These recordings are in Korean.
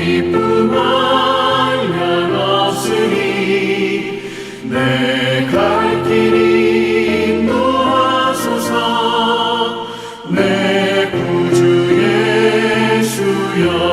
기쁨 한량없으니 내 갈 길이 인도하소서. 내 구주 예수여.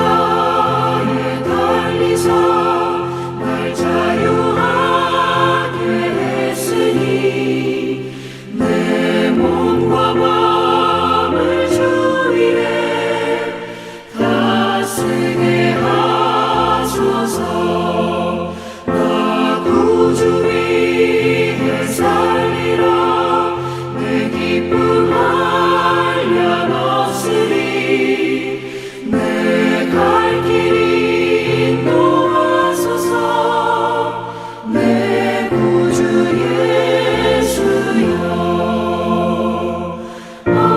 십자가에 달리사 날 자유하게 했으니 내 몸과 마음을 주 위에 다 쓰게 하소서. 나 구주 위에 살리라. 내 기쁨 한량없으니 내 갈 길이 인도하소서. 내 구주 예수여. 아멘.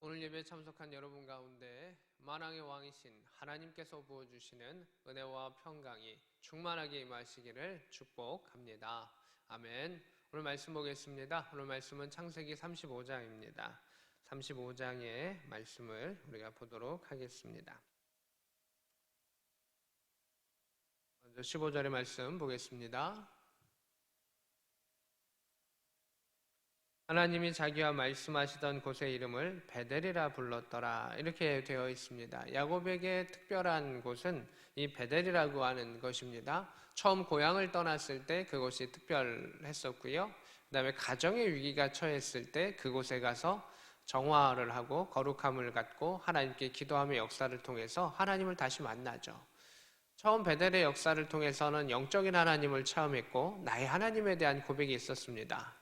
오늘 예배에 참석한 여러분 가운데 만왕의 왕이신 하나님께서 부어주시는 은혜와 평강이 충만하게 임하시기를 축복합니다. 아멘. 오늘 말씀 보겠습니다. 오늘 말씀은 창세기 35장입니다. 35장의 말씀을 우리가 보도록 하겠습니다. 먼저 15절의 말씀 보겠습니다. 하나님이 자기와 말씀하시던 곳의 이름을 베델이라 불렀더라. 이렇게 되어 있습니다. 야곱에게 특별한 곳은 이 베델이라고 하는 것입니다. 처음 고향을 떠났을 때 그곳이 특별했었고요. 그 다음에 가정의 위기가 처했을 때 그곳에 가서 정화를 하고 거룩함을 갖고 하나님께 기도하며 역사를 통해서 하나님을 다시 만나죠. 처음 베델의 역사를 통해서는 영적인 하나님을 체험했고 나의 하나님에 대한 고백이 있었습니다.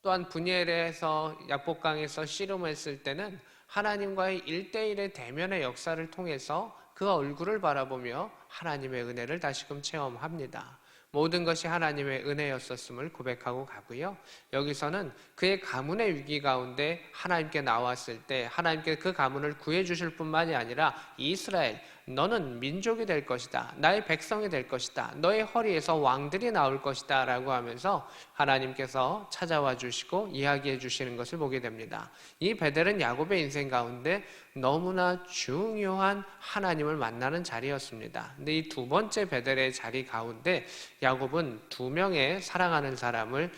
또한 분이엘에서 약복강에서 씨름했을 때는 하나님과의 1대1의 대면의 역사를 통해서 그 얼굴을 바라보며 하나님의 은혜를 다시금 체험합니다. 모든 것이 하나님의 은혜였었음을 고백하고 가고요. 여기서는 그의 가문의 위기 가운데 하나님께 나왔을 때 하나님께 그 가문을 구해주실 뿐만이 아니라 이스라엘, 너는 민족이 될 것이다. 나의 백성이 될 것이다. 너의 허리에서 왕들이 나올 것이다 라고 하면서 하나님께서 찾아와 주시고 이야기해 주시는 것을 보게 됩니다. 이 베델은 야곱의 인생 가운데 너무나 중요한 하나님을 만나는 자리였습니다. 근데 이 두 번째 베델의 자리 가운데 야곱은 2명의 사랑하는 사람을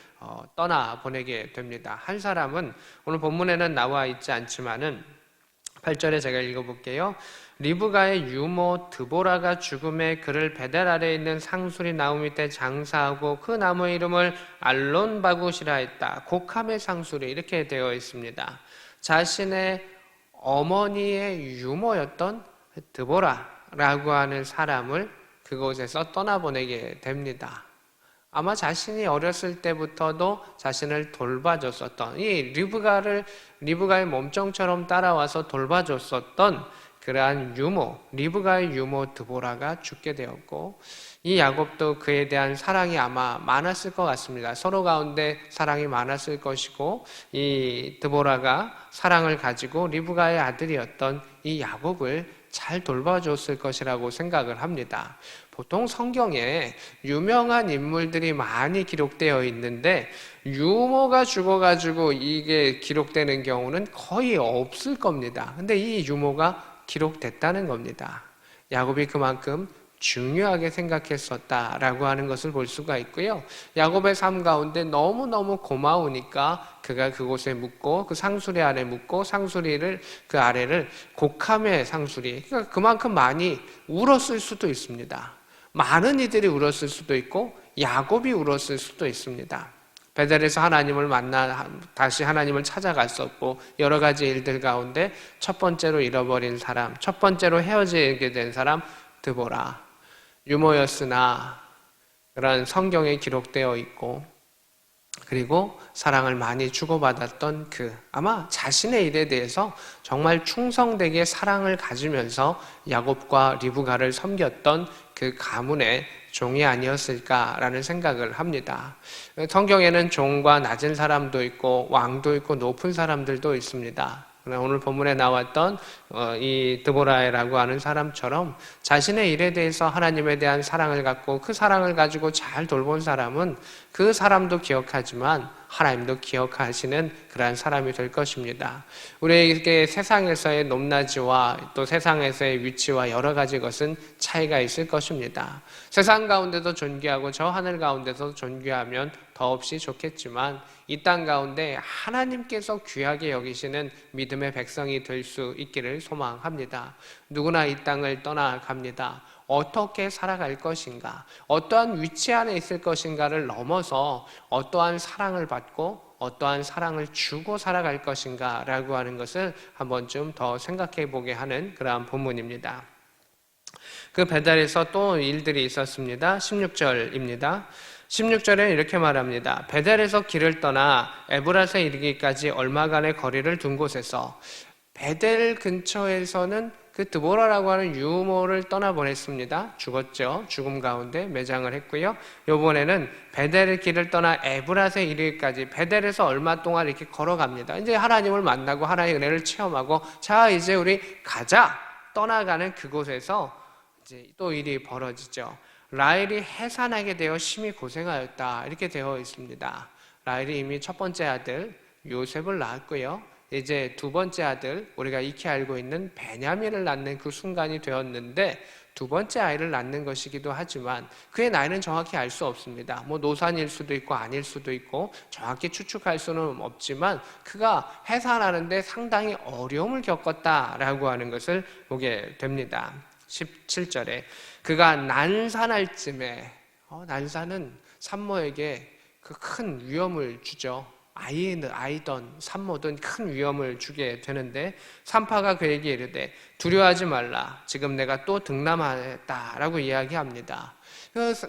떠나보내게 됩니다. 한 사람은 오늘 본문에는 나와 있지 않지만은 8절에 제가 읽어볼게요. 리브가의 유모 드보라가 죽음에 그를 베델 아래에 있는 상수리 나무 밑에 장사하고 그 나무의 이름을 알론바굿이라 했다. 곡함의 상수리 이렇게 되어 있습니다. 자신의 어머니의 유모였던 드보라라고 하는 사람을 그곳에서 떠나보내게 됩니다. 아마 자신이 어렸을 때부터도 자신을 돌봐줬었던 이 리브가의 몸종처럼 따라와서 돌봐줬었던 그러한 유모, 리브가의 유모 드보라가 죽게 되었고 이 야곱도 그에 대한 사랑이 아마 많았을 것 같습니다. 서로 가운데 사랑이 많았을 것이고 이 드보라가 사랑을 가지고 리브가의 아들이었던 이 야곱을 잘 돌봐줬을 것이라고 생각을 합니다. 보통 성경에 유명한 인물들이 많이 기록되어 있는데 유모가 죽어가지고 이게 기록되는 경우는 거의 없을 겁니다. 근데 이 유모가 기록됐다는 겁니다. 야곱이 그만큼 중요하게 생각했었다라고 하는 것을 볼 수가 있고요. 야곱의 삶 가운데 너무너무 고마우니까 그가 그곳에 묻고 그 상수리 아래 묻고 상수리를 그 아래를 곡함의 상수리, 그러니까 그만큼 많이 울었을 수도 있습니다. 많은 이들이 울었을 수도 있고 야곱이 울었을 수도 있습니다. 베델에서 하나님을 만나 다시 하나님을 찾아갔었고 여러 가지 일들 가운데 첫 번째로 잃어버린 사람, 첫 번째로 헤어지게 된 사람 드보라, 유모였으나 그런 성경에 기록되어 있고 그리고 사랑을 많이 주고받았던 아마 자신의 일에 대해서 정말 충성되게 사랑을 가지면서 야곱과 리브가를 섬겼던 그 가문의 종이 아니었을까라는 생각을 합니다. 성경에는 종과 낮은 사람도 있고 왕도 있고 높은 사람들도 있습니다. 오늘 본문에 나왔던 이 드보라라고 하는 사람처럼 자신의 일에 대해서 하나님에 대한 사랑을 갖고 그 사랑을 가지고 잘 돌본 사람은 그 사람도 기억하지만 하나님도 기억하시는 그러한 사람이 될 것입니다. 우리에게 세상에서의 높낮이와 또 세상에서의 위치와 여러 가지 것은 차이가 있을 것입니다. 세상 가운데도 존귀하고 저 하늘 가운데도 존귀하면 더없이 좋겠지만 이 땅 가운데 하나님께서 귀하게 여기시는 믿음의 백성이 될 수 있기를 소망합니다. 누구나 이 땅을 떠나갑니다. 어떻게 살아갈 것인가, 어떠한 위치 안에 있을 것인가를 넘어서 어떠한 사랑을 받고 어떠한 사랑을 주고 살아갈 것인가 라고 하는 것을 한 번쯤 더 생각해 보게 하는 그러한 본문입니다. 그 베델에서 또 일들이 있었습니다. 16절입니다. 16절에 이렇게 말합니다. 베델에서 길을 떠나 에브랏에 이르기까지 얼마간의 거리를 둔 곳에서, 베델 근처에서는 그 드보라라고 하는 유모를 떠나보냈습니다. 죽었죠. 죽음 가운데 매장을 했고요. 이번에는 베델의 길을 떠나 에브랏에 이르기까지, 베델에서 얼마 동안 이렇게 걸어갑니다. 이제 하나님을 만나고 하나님의 은혜를 체험하고, 자 이제 우리 가자, 떠나가는 그곳에서 이제 또 일이 벌어지죠. 라헬이 해산하게 되어 심히 고생하였다, 이렇게 되어 있습니다. 라헬이 이미 첫 번째 아들 요셉을 낳았고요. 이제 두 번째 아들, 우리가 익히 알고 있는 베냐민을 낳는 그 순간이 되었는데, 두 번째 아이를 낳는 것이기도 하지만 그의 나이는 정확히 알 수 없습니다. 노산일 수도 있고 아닐 수도 있고 정확히 추측할 수는 없지만 그가 해산하는데 상당히 어려움을 겪었다라고 하는 것을 보게 됩니다. 17절에 그가 난산할 쯤에, 난산은 산모에게 그 큰 위험을 주죠. 아이든 산모든 큰 위험을 주게 되는데, 산파가 그에게 이르되 두려워하지 말라, 지금 내가 또 등남하였다라고 이야기합니다.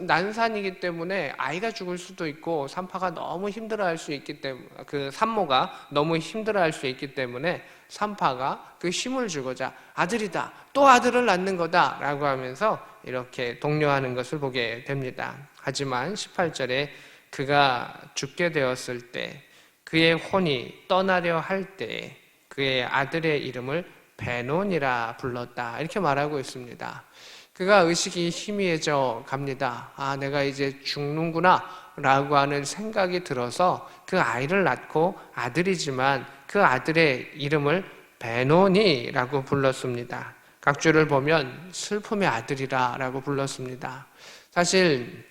난산이기 때문에 아이가 죽을 수도 있고 산파가 너무 힘들어할 수 있기 때문에, 그 산모가 너무 힘들어할 수 있기 때문에 산파가 그 힘을 주고자 아들이다, 또 아들을 낳는 거다 라고 하면서 이렇게 독려하는 것을 보게 됩니다. 하지만 18절에 그가 죽게 되었을 때, 그의 혼이 떠나려 할 때에 그의 아들의 이름을 베논이라 불렀다, 이렇게 말하고 있습니다. 그가 의식이 희미해져 갑니다. 내가 이제 죽는구나 라고 하는 생각이 들어서 그 아이를 낳고, 아들이지만 그 아들의 이름을 베논이라고 불렀습니다. 각주를 보면 슬픔의 아들이라 라고 불렀습니다. 사실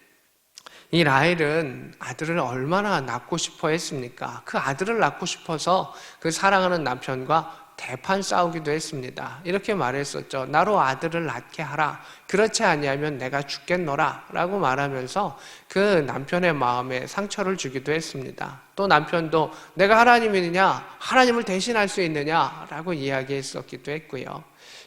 이 라헬은 아들을 얼마나 낳고 싶어 했습니까? 그 아들을 낳고 싶어서 그 사랑하는 남편과 대판 싸우기도 했습니다. 이렇게 말했었죠. 나로 아들을 낳게 하라. 그렇지 아니하면 내가 죽겠노라 라고 말하면서 그 남편의 마음에 상처를 주기도 했습니다. 또 남편도 내가 하나님이느냐, 하나님을 대신할 수 있느냐 라고 이야기했었기도 했고요.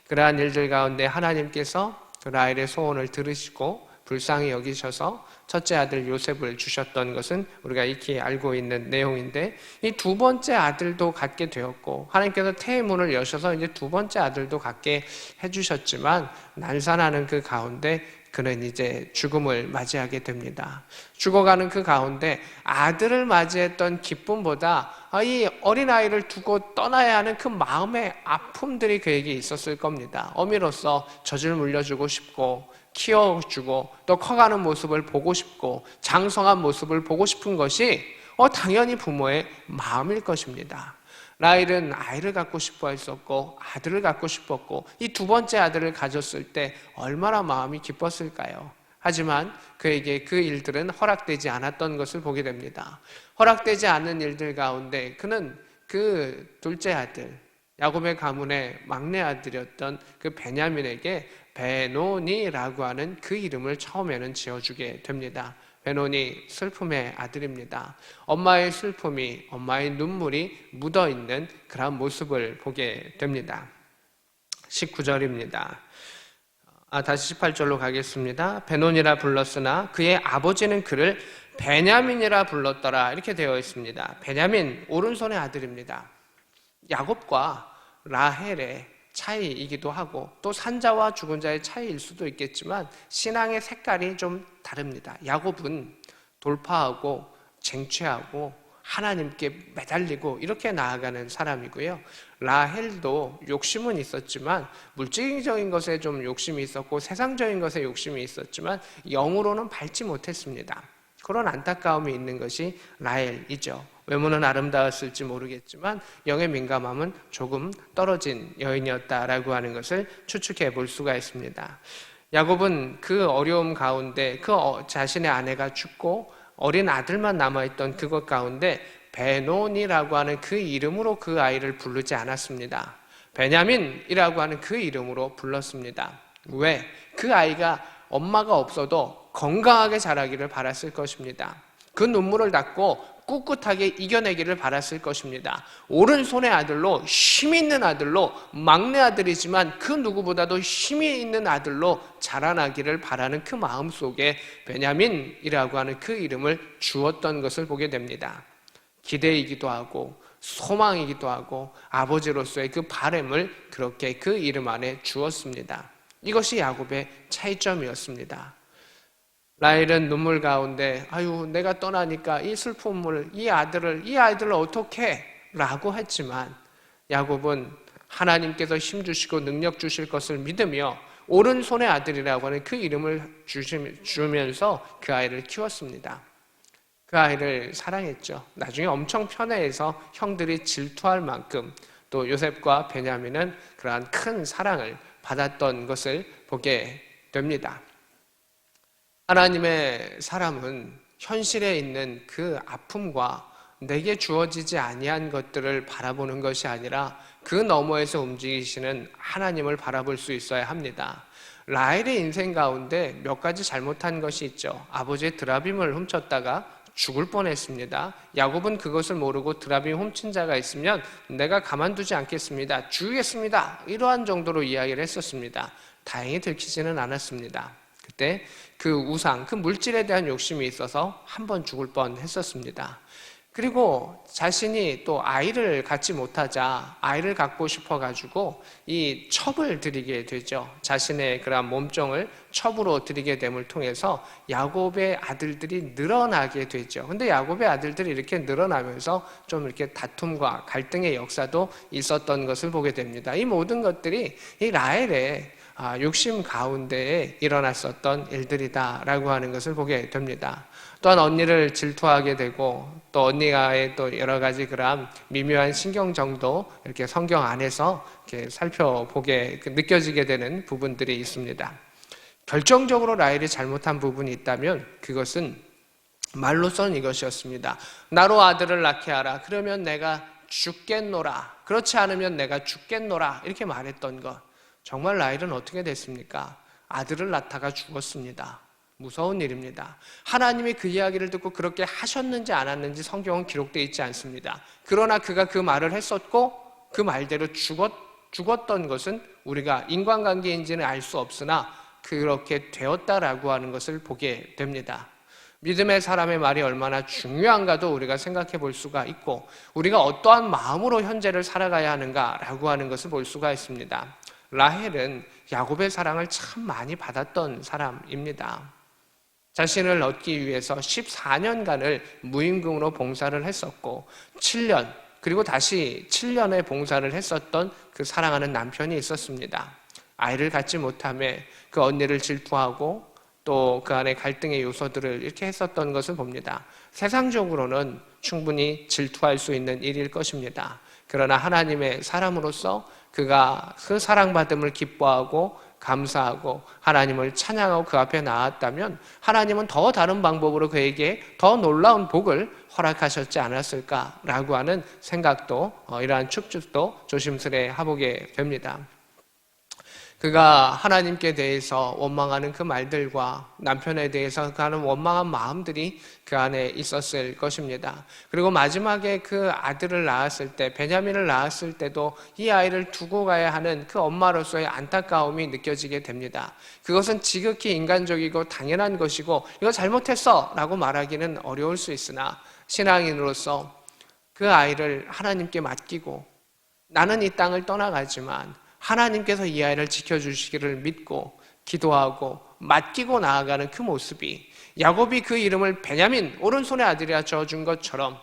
그러한 일들 가운데 하나님께서 그 라헬의 소원을 들으시고 불쌍히 여기셔서 첫째 아들 요셉을 주셨던 것은 우리가 익히 알고 있는 내용인데, 이 두 번째 아들도 갖게 되었고, 하나님께서 태의 문을 여셔서 이제 두 번째 아들도 갖게 해주셨지만, 난산하는 그 가운데 그는 이제 죽음을 맞이하게 됩니다. 죽어가는 그 가운데 아들을 맞이했던 기쁨보다 이 어린아이를 두고 떠나야 하는 그 마음의 아픔들이 그에게 있었을 겁니다. 어미로서 젖을 물려주고 싶고 키워주고 또 커가는 모습을 보고 싶고 장성한 모습을 보고 싶은 것이 당연히 부모의 마음일 것입니다. 라헬은 아이를 갖고 싶어 했었고 아들을 갖고 싶었고, 이 두 번째 아들을 가졌을 때 얼마나 마음이 기뻤을까요? 하지만 그에게 그 일들은 허락되지 않았던 것을 보게 됩니다. 허락되지 않는 일들 가운데 그는 그 둘째 아들, 야곱의 가문의 막내 아들이었던 그 베냐민에게 베논이라고 하는 그 이름을 처음에는 지어주게 됩니다. 베논이 슬픔의 아들입니다. 엄마의 슬픔이, 엄마의 눈물이 묻어있는 그런 모습을 보게 됩니다. 19절입니다. 다시 18절로 가겠습니다. 베논이라 불렀으나 그의 아버지는 그를 베냐민이라 불렀더라 이렇게 되어 있습니다. 베냐민 오른손의 아들입니다. 야곱과 라헬의 차이이기도 하고 또 산자와 죽은 자의 차이일 수도 있겠지만 신앙의 색깔이 좀 다릅니다. 야곱은 돌파하고 쟁취하고 하나님께 매달리고 이렇게 나아가는 사람이고요. 라헬도 욕심은 있었지만 물질적인 것에 좀 욕심이 있었고 세상적인 것에 욕심이 있었지만 영으로는 밟지 못했습니다. 그런 안타까움이 있는 것이 라헬이죠. 외모는 아름다웠을지 모르겠지만 영의 민감함은 조금 떨어진 여인이었다라고 하는 것을 추측해 볼 수가 있습니다. 야곱은 그 어려움 가운데 자신의 아내가 죽고 어린 아들만 남아있던 그것 가운데 베논이라고 하는 그 이름으로 그 아이를 부르지 않았습니다. 베냐민이라고 하는 그 이름으로 불렀습니다. 왜? 그 아이가 엄마가 없어도 건강하게 자라기를 바랐을 것입니다. 그 눈물을 닦고 꿋꿋하게 이겨내기를 바랐을 것입니다. 오른손의 아들로 힘이 있는 아들로 막내 아들이지만 그 누구보다도 힘이 있는 아들로 자라나기를 바라는 그 마음 속에 베냐민이라고 하는 그 이름을 주었던 것을 보게 됩니다. 기대이기도 하고 소망이기도 하고 아버지로서의 그 바람을 그렇게 그 이름 안에 주었습니다. 이것이 야곱의 차이점이었습니다. 라헬은 눈물 가운데 내가 떠나니까 이 슬픔을 이 아이들을 어떻게 라고 했지만 야곱은 하나님께서 힘 주시고 능력 주실 것을 믿으며 오른손의 아들이라고 하는 그 이름을 주면서 그 아이를 키웠습니다. 그 아이를 사랑했죠. 나중에 엄청 편애해서 형들이 질투할 만큼 또 요셉과 베냐민은 그러한 큰 사랑을 받았던 것을 보게 됩니다. 하나님의 사람은 현실에 있는 그 아픔과 내게 주어지지 아니한 것들을 바라보는 것이 아니라 그 너머에서 움직이시는 하나님을 바라볼 수 있어야 합니다. 라헬의 인생 가운데 몇 가지 잘못한 것이 있죠. 아버지의 드라빔을 훔쳤다가 죽을 뻔했습니다. 야곱은 그것을 모르고 드라빔 훔친 자가 있으면 내가 가만두지 않겠습니다. 죽이겠습니다. 이러한 정도로 이야기를 했었습니다. 다행히 들키지는 않았습니다. 그때 그 우상, 그 물질에 대한 욕심이 있어서 한 번 죽을 뻔했었습니다. 그리고 자신이 또 아이를 갖지 못하자 아이를 갖고 싶어가지고 이 첩을 드리게 되죠. 자신의 그런 몸종을 첩으로 드리게 됨을 통해서 야곱의 아들들이 늘어나게 되죠. 근데 야곱의 아들들이 이렇게 늘어나면서 좀 이렇게 다툼과 갈등의 역사도 있었던 것을 보게 됩니다. 이 모든 것들이 이 라헬의 욕심 가운데에 일어났었던 일들이다라고 하는 것을 보게 됩니다. 또한 언니를 질투하게 되고 또 언니와의 또 여러 가지 그런 미묘한 신경정도 이렇게 성경 안에서 이렇게 살펴보게 느껴지게 되는 부분들이 있습니다. 결정적으로 라헬이 잘못한 부분이 있다면 그것은 말로서는 이것이었습니다. 나로 아들을 낳게 하라. 그러면 내가 죽겠노라. 그렇지 않으면 내가 죽겠노라. 이렇게 말했던 것. 정말 라헬은 어떻게 됐습니까? 아들을 낳다가 죽었습니다. 무서운 일입니다. 하나님이 그 이야기를 듣고 그렇게 하셨는지 안 하는지 성경은 기록되어 있지 않습니다. 그러나 그가 그 말을 했었고 그 말대로 죽었던 것은 우리가 인간관계인지는 알 수 없으나 그렇게 되었다라고 하는 것을 보게 됩니다. 믿음의 사람의 말이 얼마나 중요한가도 우리가 생각해 볼 수가 있고 우리가 어떠한 마음으로 현재를 살아가야 하는가라고 하는 것을 볼 수가 있습니다. 라헬은 야곱의 사랑을 참 많이 받았던 사람입니다. 자신을 얻기 위해서 14년간을 무임금으로 봉사를 했었고 7년 그리고 다시 7년의 봉사를 했었던 그 사랑하는 남편이 있었습니다. 아이를 갖지 못함에 그 언니를 질투하고 또 그 안에 갈등의 요소들을 이렇게 했었던 것을 봅니다. 세상적으로는 충분히 질투할 수 있는 일일 것입니다. 그러나 하나님의 사람으로서 그가 그 사랑받음을 기뻐하고 감사하고 하나님을 찬양하고 그 앞에 나왔다면 하나님은 더 다른 방법으로 그에게 더 놀라운 복을 허락하셨지 않았을까라고 하는 생각도 이러한 축축도 조심스레 해보게 됩니다. 그가 하나님께 대해서 원망하는 그 말들과 남편에 대해서 그 하는 원망한 마음들이 그 안에 있었을 것입니다. 그리고 마지막에 그 아들을 낳았을 때, 베냐민을 낳았을 때도 이 아이를 두고 가야 하는 그 엄마로서의 안타까움이 느껴지게 됩니다. 그것은 지극히 인간적이고 당연한 것이고 이거 잘못했어 라고 말하기는 어려울 수 있으나 신앙인으로서 그 아이를 하나님께 맡기고 나는 이 땅을 떠나가지만 하나님께서 이 아이를 지켜주시기를 믿고 기도하고 맡기고 나아가는 그 모습이 야곱이 그 이름을 베냐민 오른손의 아들이라 지어준 것처럼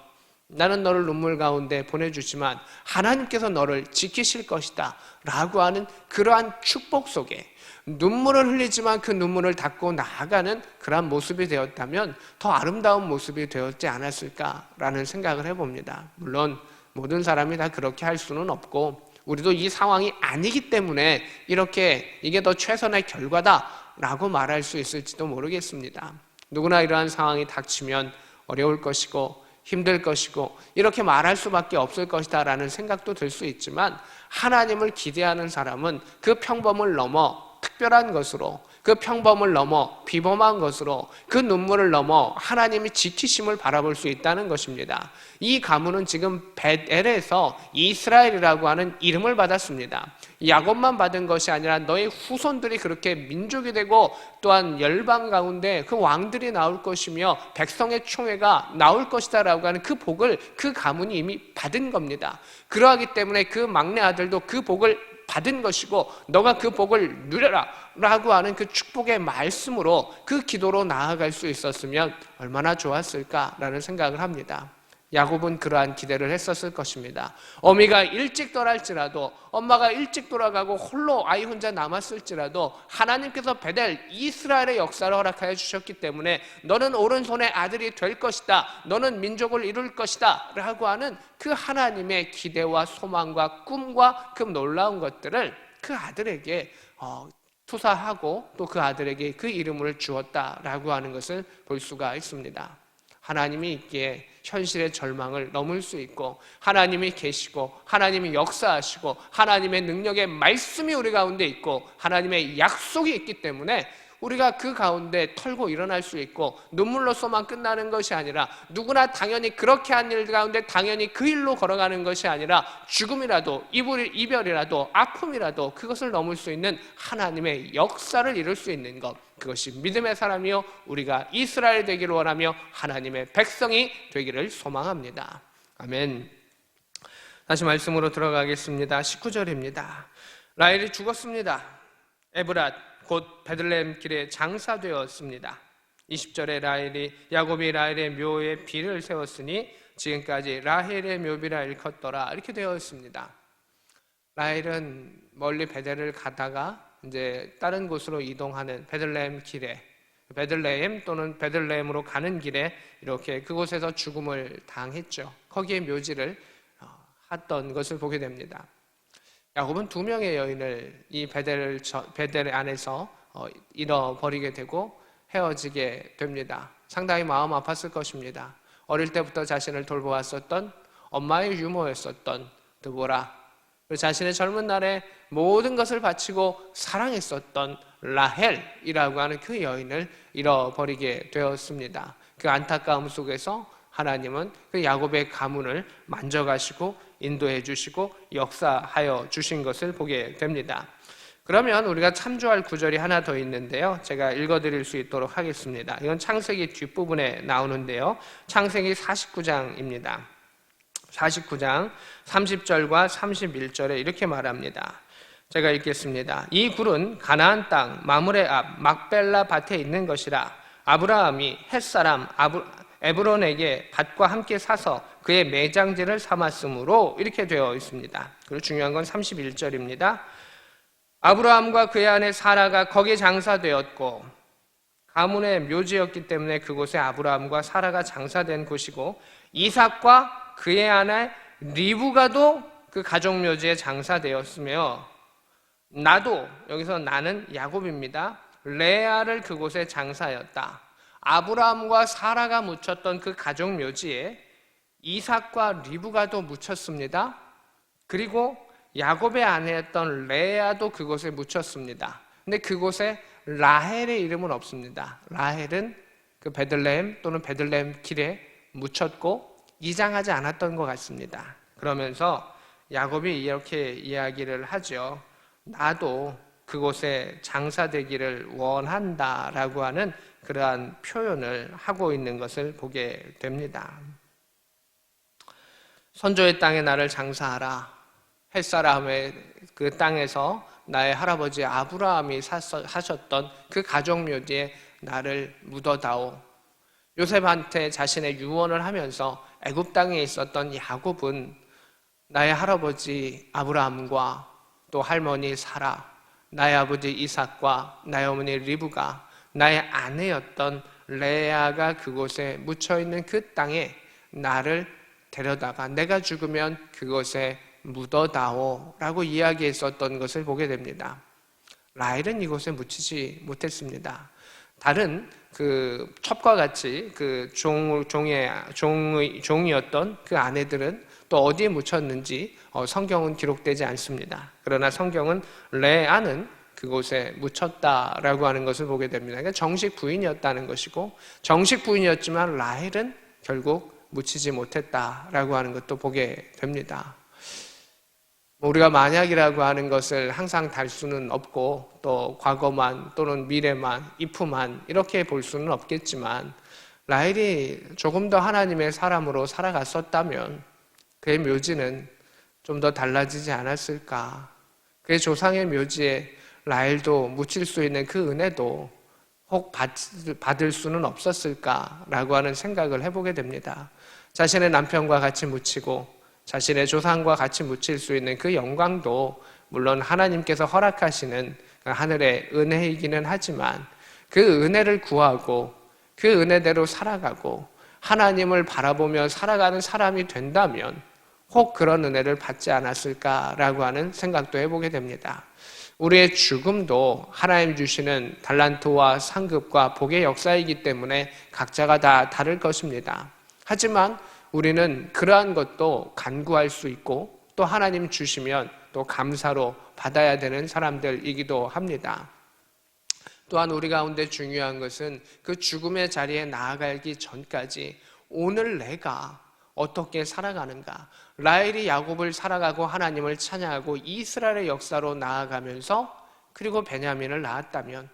나는 너를 눈물 가운데 보내주지만 하나님께서 너를 지키실 것이다 라고 하는 그러한 축복 속에 눈물을 흘리지만 그 눈물을 닦고 나아가는 그러한 모습이 되었다면 더 아름다운 모습이 되었지 않았을까라는 생각을 해봅니다. 물론 모든 사람이 다 그렇게 할 수는 없고 우리도 이 상황이 아니기 때문에 이렇게 이게 더 최선의 결과다라고 말할 수 있을지도 모르겠습니다. 누구나 이러한 상황이 닥치면 어려울 것이고 힘들 것이고 이렇게 말할 수밖에 없을 것이다라는 생각도 들 수 있지만 하나님을 기대하는 사람은 그 평범을 넘어 특별한 것으로 그 평범을 넘어 비범한 것으로 그 눈물을 넘어 하나님이 지키심을 바라볼 수 있다는 것입니다. 이 가문은 지금 벳엘에서 이스라엘이라고 하는 이름을 받았습니다. 야곱만 받은 것이 아니라 너의 후손들이 그렇게 민족이 되고 또한 열방 가운데 그 왕들이 나올 것이며 백성의 총회가 나올 것이다 라고 하는 그 복을 그 가문이 이미 받은 겁니다. 그러하기 때문에 그 막내 아들도 그 복을 받은 것이고 너가 그 복을 누려라 라고 하는 그 축복의 말씀으로 그 기도로 나아갈 수 있었으면 얼마나 좋았을까라는 생각을 합니다. 야곱은 그러한 기대를 했었을 것입니다. 어미가 일찍 떠날지라도 엄마가 일찍 돌아가고 홀로 아이 혼자 남았을지라도 하나님께서 베델 이스라엘의 역사를 허락하여 주셨기 때문에 너는 오른손의 아들이 될 것이다, 너는 민족을 이룰 것이다 라고 하는 그 하나님의 기대와 소망과 꿈과 그 놀라운 것들을 그 아들에게 투사하고 또 그 아들에게 그 이름을 주었다라고 하는 것을 볼 수가 있습니다. 하나님이 있기에 현실의 절망을 넘을 수 있고 하나님이 계시고 하나님이 역사하시고 하나님의 능력의 말씀이 우리 가운데 있고 하나님의 약속이 있기 때문에 우리가 그 가운데 털고 일어날 수 있고 눈물로서만 끝나는 것이 아니라 누구나 당연히 그렇게 한 일 가운데 당연히 그 일로 걸어가는 것이 아니라 죽음이라도 이별이라도 아픔이라도 그것을 넘을 수 있는 하나님의 역사를 이룰 수 있는 것, 그것이 믿음의 사람이요 우리가 이스라엘 되기를 원하며 하나님의 백성이 되기를 소망합니다. 아멘. 다시 말씀으로 들어가겠습니다. 19절입니다. 라헬이 죽었습니다. 에브랏 곧 베들레헴 길에 장사되었습니다. 20절에 야곱이 라헬의 묘에 비를 세웠으니 지금까지 라헬의 묘비라 일컫더라 이렇게 되어 있습니다. 라헬은 멀리 베델을 가다가 이제 다른 곳으로 이동하는 베들레헴 길에 베들레헴 또는 베들레헴으로 가는 길에 이렇게 그곳에서 죽음을 당했죠. 거기에 묘지를 했던 것을 보게 됩니다. 야곱은 두 명의 여인을 이 베델 안에서 잃어버리게 되고 헤어지게 됩니다. 상당히 마음 아팠을 것입니다. 어릴 때부터 자신을 돌보았었던 엄마의 유모였었던 드보라, 그리고 자신의 젊은 날에 모든 것을 바치고 사랑했었던 라헬이라고 하는 그 여인을 잃어버리게 되었습니다. 그 안타까움 속에서 하나님은 그 야곱의 가문을 만져가시고 인도해 주시고 역사하여 주신 것을 보게 됩니다. 그러면 우리가 참조할 구절이 하나 더 있는데요, 제가 읽어드릴 수 있도록 하겠습니다. 이건 창세기 뒷부분에 나오는데요, 창세기 49장입니다. 49장 30절과 31절에 이렇게 말합니다. 제가 읽겠습니다. 이 굴은 가나안 땅 마므레 앞 막벨라 밭에 있는 것이라. 아브라함이 햇사람 에브론에게 밭과 함께 사서 그의 매장지를 삼았으므로 이렇게 되어 있습니다. 그리고 중요한 건 31절입니다. 아브라함과 그의 아내 사라가 거기에 장사되었고 가문의 묘지였기 때문에 그곳에 아브라함과 사라가 장사된 곳이고 이삭과 그의 아내 리브가도 그 가족 묘지에 장사되었으며 나도, 여기서 나는 야곱입니다, 레아를 그곳에 장사하였다. 아브라함과 사라가 묻혔던 그 가족 묘지에 이삭과 리브가도 묻혔습니다. 그리고 야곱의 아내였던 레아도 그곳에 묻혔습니다. 근데 그곳에 라헬의 이름은 없습니다. 라헬은 그 베들레헴 또는 베들레헴 길에 묻혔고 이장하지 않았던 것 같습니다. 그러면서 야곱이 이렇게 이야기를 하죠. 나도 그곳에 장사되기를 원한다라고 하는 그러한 표현을 하고 있는 것을 보게 됩니다. 선조의 땅에 나를 장사하라. 햇사람의 그 땅에서 나의 할아버지 아브라함이 사셨던 그 가족묘지에 나를 묻어다오. 요셉한테 자신의 유언을 하면서 애굽 땅에 있었던 야곱은 나의 할아버지 아브라함과 또 할머니 사라, 나의 아버지 이삭과 나의 어머니 리브가, 나의 아내였던 레아가 그곳에 묻혀있는 그 땅에 나를 데려다가 내가 죽으면 그곳에 묻어다오 라고 이야기했었던 것을 보게 됩니다. 라헬은 이곳에 묻히지 못했습니다. 다른 그 첩과 같이 그 종이었던 그 아내들은 또 어디에 묻혔는지 성경은 기록되지 않습니다. 그러나 성경은 레아는 그곳에 묻혔다라고 하는 것을 보게 됩니다. 그러니까 정식 부인이었다는 것이고, 정식 부인이었지만 라헬은 결국 묻히지 못했다라고 하는 것도 보게 됩니다. 우리가 만약이라고 하는 것을 항상 달 수는 없고, 또 과거만 또는 미래만, if만 이렇게 볼 수는 없겠지만, 라헬이 조금 더 하나님의 사람으로 살아갔었다면 그의 묘지는 좀 더 달라지지 않았을까? 그의 조상의 묘지에 라헬도 묻힐 수 있는 그 은혜도 혹 받을 수는 없었을까라고 하는 생각을 해보게 됩니다. 자신의 남편과 같이 묻히고 자신의 조상과 같이 묻힐 수 있는 그 영광도 물론 하나님께서 허락하시는 하늘의 은혜이기는 하지만 그 은혜를 구하고 그 은혜대로 살아가고 하나님을 바라보며 살아가는 사람이 된다면 혹 그런 은혜를 받지 않았을까라고 하는 생각도 해보게 됩니다. 우리의 죽음도 하나님 주시는 달란트와 상급과 복의 역사이기 때문에 각자가 다 다를 것입니다. 하지만 우리는 그러한 것도 간구할 수 있고 또 하나님 주시면 또 감사로 받아야 되는 사람들이기도 합니다. 또한 우리 가운데 중요한 것은 그 죽음의 자리에 나아가기 전까지 오늘 내가 어떻게 살아가는가? 라헬이 야곱을 살아가고 하나님을 찬양하고 이스라엘의 역사로 나아가면서 그리고 베냐민을 낳았다면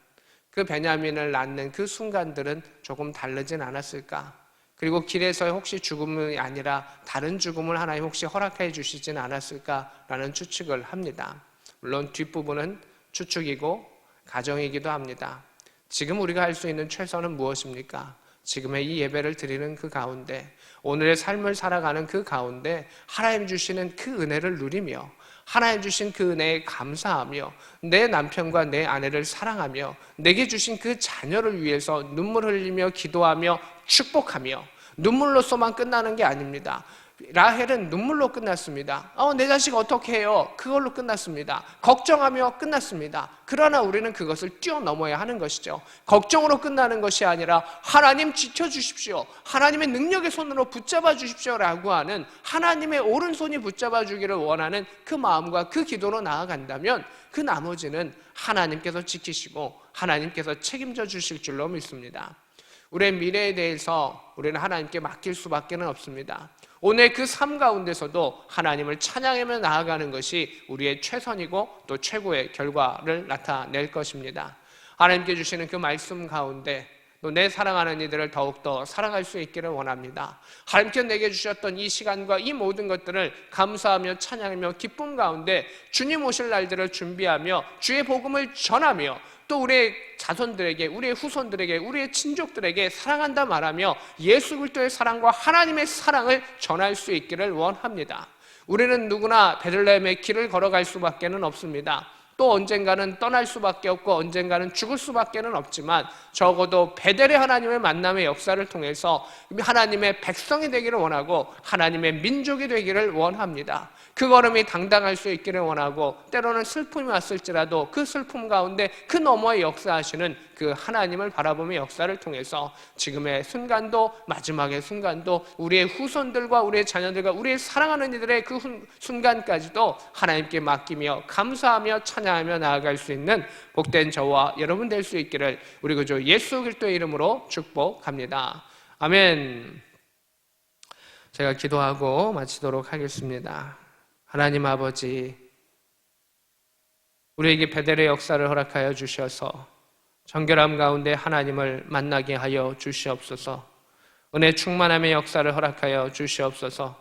그 베냐민을 낳는 그 순간들은 조금 다르진 않았을까? 그리고 길에서 혹시 죽음이 아니라 다른 죽음을 하나님 혹시 허락해 주시진 않았을까라는 추측을 합니다. 물론 뒷부분은 추측이고 가정이기도 합니다. 지금 우리가 할 수 있는 최선은 무엇입니까? 지금의 이 예배를 드리는 그 가운데, 오늘의 삶을 살아가는 그 가운데 하나님 주시는 그 은혜를 누리며 하나님 주신 그 은혜에 감사하며 내 남편과 내 아내를 사랑하며 내게 주신 그 자녀를 위해서 눈물 흘리며 기도하며 축복하며, 눈물로서만 끝나는 게 아닙니다. 라헬은 눈물로 끝났습니다. 내 자식 어떻게 해요? 그걸로 끝났습니다. 걱정하며 끝났습니다. 그러나 우리는 그것을 뛰어넘어야 하는 것이죠. 걱정으로 끝나는 것이 아니라 하나님 지켜주십시오, 하나님의 능력의 손으로 붙잡아 주십시오 라고 하는 하나님의 오른손이 붙잡아 주기를 원하는 그 마음과 그 기도로 나아간다면 그 나머지는 하나님께서 지키시고 하나님께서 책임져 주실 줄로 믿습니다. 우리의 미래에 대해서 우리는 하나님께 맡길 수밖에 없습니다. 오늘 그 삶 가운데서도 하나님을 찬양하며 나아가는 것이 우리의 최선이고 또 최고의 결과를 나타낼 것입니다. 하나님께 주시는 그 말씀 가운데 또 내 사랑하는 이들을 더욱더 사랑할 수 있기를 원합니다. 하나님께 내게 주셨던 이 시간과 이 모든 것들을 감사하며 찬양하며 기쁨 가운데 주님 오실 날들을 준비하며 주의 복음을 전하며 또 우리의 자손들에게, 우리의 후손들에게, 우리의 친족들에게 사랑한다 말하며 예수 그리스도의 사랑과 하나님의 사랑을 전할 수 있기를 원합니다. 우리는 누구나 베들레헴의 길을 걸어갈 수밖에 없습니다. 또 언젠가는 떠날 수밖에 없고 언젠가는 죽을 수밖에는 없지만 적어도 베델의 하나님의 만남의 역사를 통해서 하나님의 백성이 되기를 원하고 하나님의 민족이 되기를 원합니다. 그 걸음이 당당할 수 있기를 원하고 때로는 슬픔이 왔을지라도 그 슬픔 가운데 그 너머에 역사하시는 그 하나님을 바라보며 역사를 통해서 지금의 순간도 마지막의 순간도 우리의 후손들과 우리의 자녀들과 우리의 사랑하는 이들의 그 순간까지도 하나님께 맡기며 감사하며 찬양하며 나아갈 수 있는 복된 저와 여러분 될 수 있기를 우리 구주 예수 그리스도의 이름으로 축복합니다. 아멘. 제가 기도하고 마치도록 하겠습니다. 하나님 아버지, 우리에게 베델의 역사를 허락하여 주셔서 정결함 가운데 하나님을 만나게 하여 주시옵소서. 은혜 충만함의 역사를 허락하여 주시옵소서.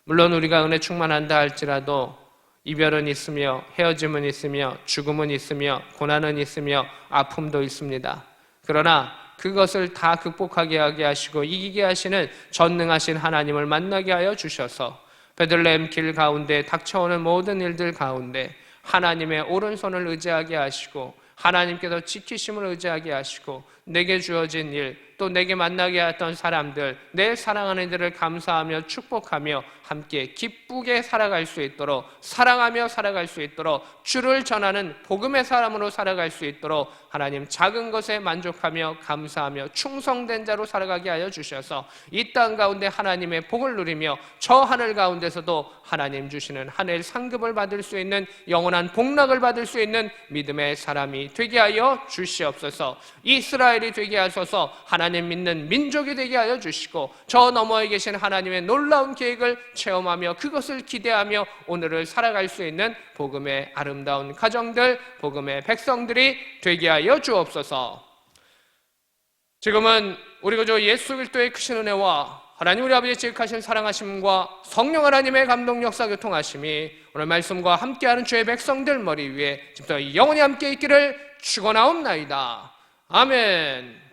물론 우리가 은혜 충만한다 할지라도 이별은 있으며 헤어짐은 있으며 죽음은 있으며 고난은 있으며 아픔도 있습니다. 그러나 그것을 다 극복하게 하게 하시고 이기게 하시는 전능하신 하나님을 만나게 하여 주셔서 베들레헴 길 가운데 닥쳐오는 모든 일들 가운데 하나님의 오른손을 의지하게 하시고 하나님께서 지키심을 의지하게 하시고 내게 주어진 일, 또 내게 만나게 했던 사람들, 내 사랑하는 이들을 감사하며 축복하며 함께 기쁘게 살아갈 수 있도록, 사랑하며 살아갈 수 있도록, 주를 전하는 복음의 사람으로 살아갈 수 있도록 하나님 작은 것에 만족하며 감사하며 충성된 자로 살아가게 하여 주셔서 이 땅 가운데 하나님의 복을 누리며 저 하늘 가운데서도 하나님 주시는 하늘 상급을 받을 수 있는 영원한 복락을 받을 수 있는 믿음의 사람이 되게 하여 주시옵소서. 이스라엘이 되게 하소서. 하나님 믿는 민족이 되게 하여 주시고 저 너머에 계신 하나님의 놀라운 계획을 체험하며 그것을 기대하며 오늘을 살아갈 수 있는 복음의 아름다운 가정들, 복음의 백성들이 되게 하여 주옵소서. 지금은 우리 구주 예수 그리스도의 크신 은혜와 하나님 우리 아버지의 지극하신 사랑하심과 성령 하나님의 감동 역사 교통하심이 오늘 말씀과 함께하는 주의 백성들 머리 위에 지금부터 영원히 함께 있기를 축원하옵나이다. 아멘.